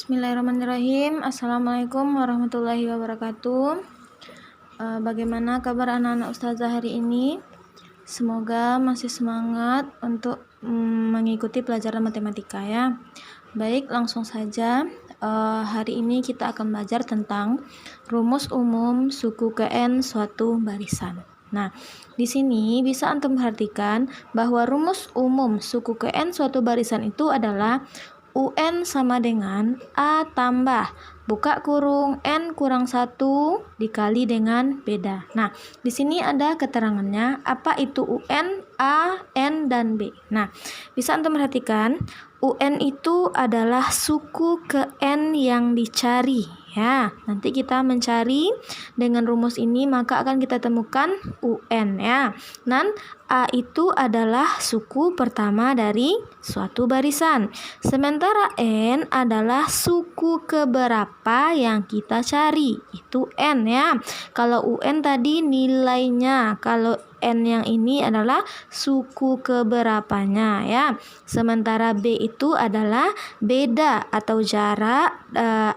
Bismillahirrahmanirrahim. Assalamualaikum warahmatullahi wabarakatuh. Bagaimana kabar anak-anak Ustazah hari ini? Semoga masih semangat untuk mengikuti pelajaran matematika ya. Baik, langsung saja. Hari ini kita akan belajar tentang rumus umum suku ke n suatu barisan. Nah, di sini bisa antum perhatikan bahwa rumus umum suku ke n suatu barisan itu adalah UN sama dengan A tambah buka kurung N kurang 1 dikali dengan beda. Nah, di sini ada keterangannya apa itu UN, A, N, dan B. Nah, bisa antum perhatikan UN itu adalah suku ke N yang dicari. Ya, nanti kita mencari dengan rumus ini maka akan kita temukan UN ya. Dan A itu adalah suku pertama dari suatu barisan. Sementara N adalah suku keberapa yang kita cari. Itu N ya. Kalau UN tadi nilainya, kalau N yang ini adalah suku keberapanya ya. Sementara B itu adalah beda atau jarak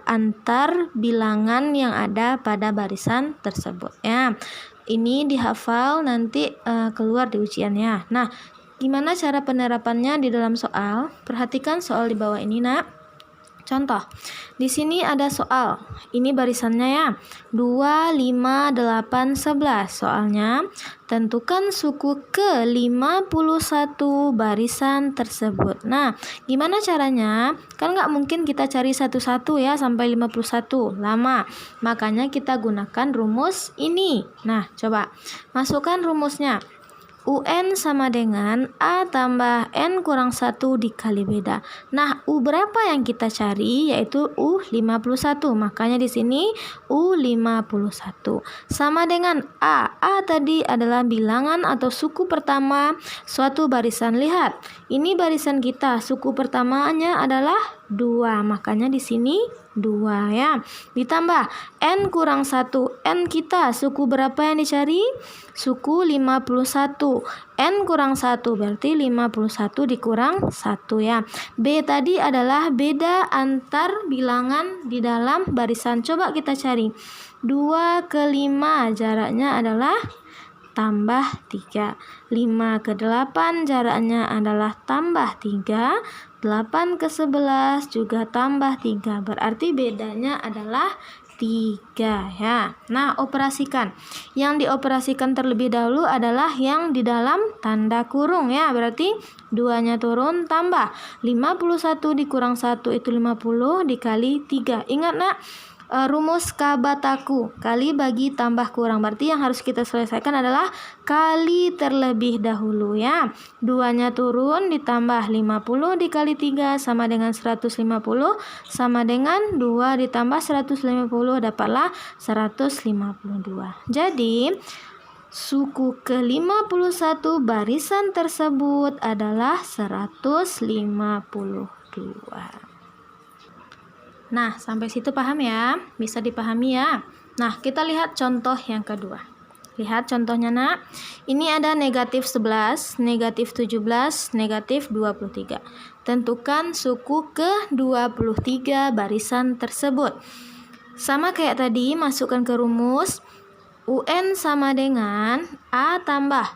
antar bilangan yang ada pada barisan tersebut ya. Ini dihafal nanti keluar di ujiannya. Nah, gimana cara penerapannya di dalam soal? Perhatikan soal di bawah ini, Nak. Contoh, di sini ada soal. Ini barisannya ya. 2, 5, 8, 11. Soalnya, tentukan suku ke 51 barisan tersebut. Nah, gimana caranya? Kan nggak mungkin kita cari satu-satu ya sampai 51. Lama. Makanya kita gunakan rumus ini. Nah, coba. Masukkan rumusnya. UN sama dengan A tambah N kurang 1 dikali beda. Nah, U berapa yang kita cari? Yaitu U51. Makanya di sini U51. Sama dengan A. A tadi adalah bilangan atau suku pertama suatu barisan. Lihat, ini barisan kita. Suku pertamanya adalah 2. Makanya di sini 2 ya. Ditambah N kurang 1. N kita suku berapa yang dicari? Suku 51. N kurang 1 berarti 51 dikurang 1 ya. B tadi adalah beda antar bilangan di dalam barisan. Coba kita cari. 2 ke 5 jaraknya adalah tambah 3. 5 ke 8 jaraknya adalah tambah 3. 8 ke 11 juga tambah 3. Berarti bedanya adalah 3 ya. Nah, operasikan. Yang dioperasikan terlebih dahulu adalah yang di dalam tanda kurung ya. Berarti 2-nya turun tambah 51 dikurang 1 itu 50 dikali 3. Ingat nak, rumus kabataku kali bagi tambah kurang. Berarti yang harus kita selesaikan adalah kali terlebih dahulu ya. 2-nya turun ditambah 50 dikali 3 sama dengan 150 sama dengan 2 ditambah 150 dapatlah 152. Jadi suku ke 51 barisan tersebut adalah 152. Nah, sampai situ paham ya? Bisa dipahami ya? Nah, kita lihat contoh yang kedua. Lihat contohnya nak. Ini ada negatif 11, negatif 17, negatif 23. Tentukan suku ke 23 barisan tersebut. Sama kayak tadi, masukkan ke rumus. UN sama dengan A tambah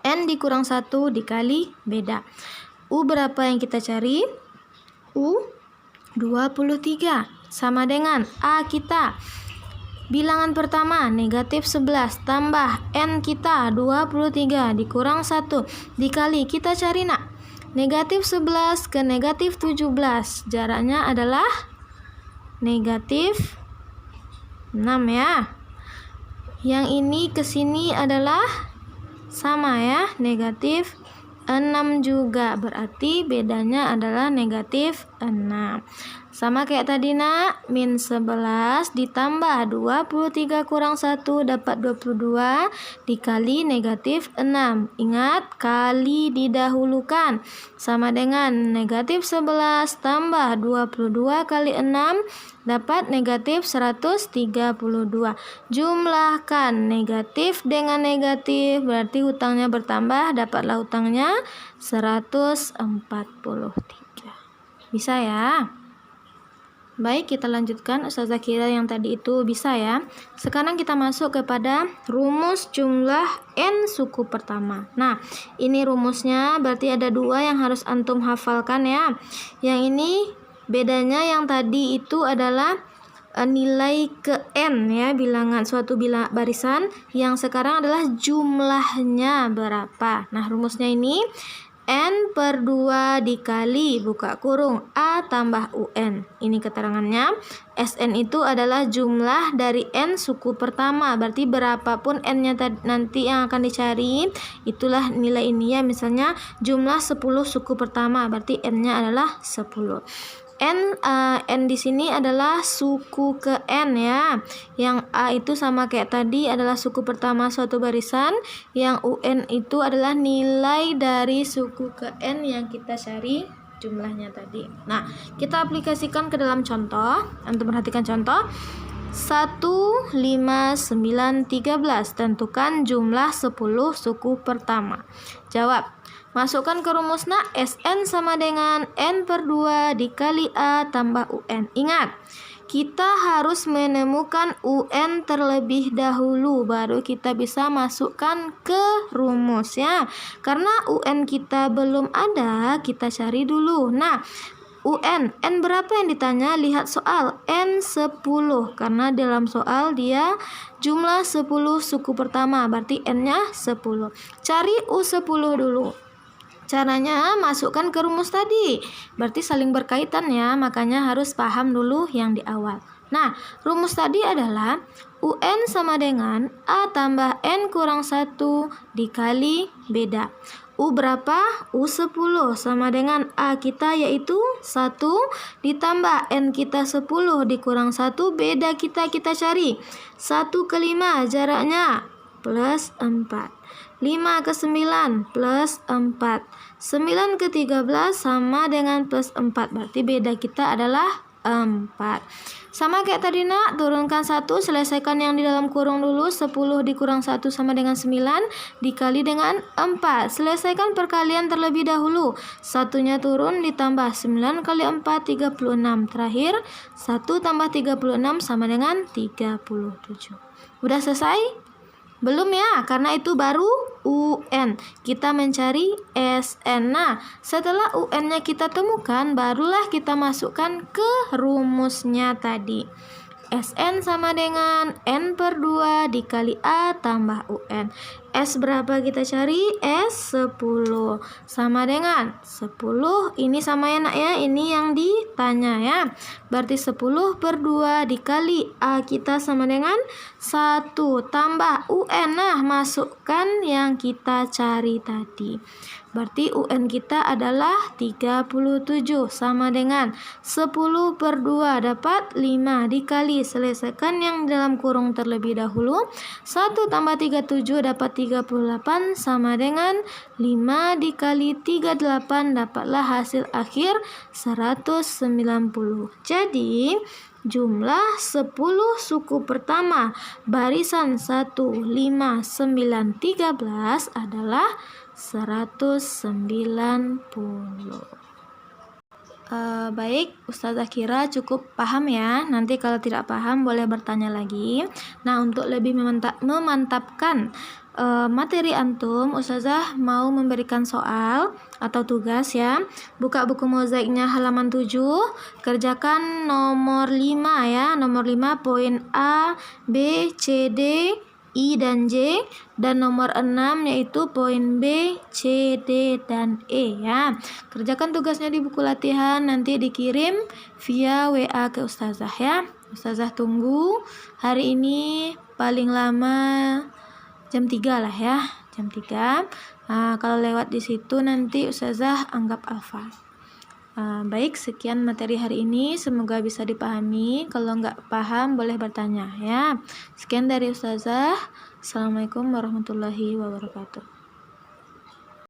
N dikurang 1 dikali beda. U berapa yang kita cari? U 23 sama dengan A kita bilangan pertama negatif 11 tambah N kita 23 dikurang 1 dikali kita cari nak negatif 11 ke negatif 17 jaraknya adalah negatif 6 ya. Yang ini ke sini adalah sama ya, negatif 6 juga, berarti bedanya adalah negatif 6. Sama kayak tadi nak, min 11 ditambah 23 kurang 1 dapat 22 dikali negatif 6. Ingat, kali didahulukan. Sama dengan negatif 11 tambah 22 kali 6 dapat negatif 132. Jumlahkan negatif dengan negatif, berarti hutangnya bertambah, dapatlah hutangnya 143. Bisa ya? Baik, kita lanjutkan. Ustazah kira yang tadi itu bisa ya. Sekarang kita masuk kepada rumus jumlah n suku pertama. Nah, ini rumusnya berarti ada dua yang harus antum hafalkan ya. Yang ini bedanya yang tadi itu adalah nilai ke n ya, bilangan suatu barisan, yang sekarang adalah jumlahnya berapa. Nah, rumusnya ini n per 2 dikali buka kurung a tambah un. Ini keterangannya. Sn itu adalah jumlah dari n suku pertama. Berarti berapapun n-nya nanti yang akan dicari, itulah nilai ini ya. Misalnya jumlah 10 suku pertama, berarti n-nya adalah 10. N di sini adalah suku ke n ya. Yang a itu sama kayak tadi adalah suku pertama suatu barisan. Yang un itu adalah nilai dari suku ke n yang kita cari jumlahnya tadi. Nah, kita aplikasikan ke dalam contoh. Antum perhatikan contoh. 1, 5, 9, 13. Tentukan jumlah 10 suku pertama. Jawab. Masukkan ke rumusnya Sn sama dengan n per 2 dikali a tambah un. Ingat, kita harus menemukan un terlebih dahulu, baru kita bisa masukkan ke rumus ya. Karena un kita belum ada, kita cari dulu. Nah, n berapa yang ditanya? Lihat soal, n 10. Karena dalam soal dia jumlah 10 suku pertama, berarti n-nya 10. Cari U10 dulu. Caranya masukkan ke rumus tadi. Berarti saling berkaitan ya, makanya harus paham dulu yang di awal. Nah, rumus tadi adalah UN sama dengan A tambah N kurang 1 dikali beda. U berapa? U10 sama dengan A kita yaitu 1 ditambah N kita 10 dikurang 1 beda kita cari. 1 ke 5 jaraknya plus 4. 5 ke 9 plus 4. 9 ke 13 sama dengan plus 4. Berarti beda kita adalah 4. Sama kayak tadi nak, turunkan 1, selesaikan yang di dalam kurung dulu. 10 dikurang 1 sama dengan 9 dikali dengan 4. Selesaikan perkalian terlebih dahulu. Satunya turun ditambah 9 kali 4 36. Terakhir 1 tambah 36 sama dengan 37. Udah selesai? Belum ya, karena itu baru UN. Kita mencari SN. Nah, setelah UN-nya kita temukan, barulah kita masukkan ke rumusnya tadi. SN sama dengan N per 2 dikali A tambah UN. S berapa kita cari? S 10 sama dengan 10. Ini sama ya nak ya, ini yang ditanya ya. Berarti 10 per 2 dikali A kita sama dengan 1 tambah UN. Nah, masukkan yang kita cari tadi. Berarti UN kita adalah 37 sama dengan 10 per 2 dapat 5 dikali, selesaikan yang dalam kurung terlebih dahulu. 1 tambah 37 dapat 38 sama dengan 5 dikali 38, dapatlah hasil akhir 190. Jadi jumlah 10 suku pertama barisan 1, 5, 9, 13 adalah 190. Baik, Ustazah kira cukup paham ya. Nanti kalau tidak paham boleh bertanya lagi. Nah, untuk lebih memantapkan materi antum, Ustazah mau memberikan soal atau tugas ya. Buka buku mozaiknya halaman 7, kerjakan nomor 5 ya. Nomor 5 poin A, B, C, D, I dan J, dan nomor 6 yaitu poin B, C, D, dan E ya. Kerjakan tugasnya di buku latihan, nanti dikirim via WA ke Ustazah ya. Ustazah tunggu hari ini paling lama jam 3 lah ya, jam 3. Nah, kalau lewat di situ nanti Ustazah anggap hafal. Baik, sekian materi hari ini, semoga bisa dipahami. Kalau nggak paham boleh bertanya ya. Sekian dari Ustazah. Assalamualaikum warahmatullahi wabarakatuh.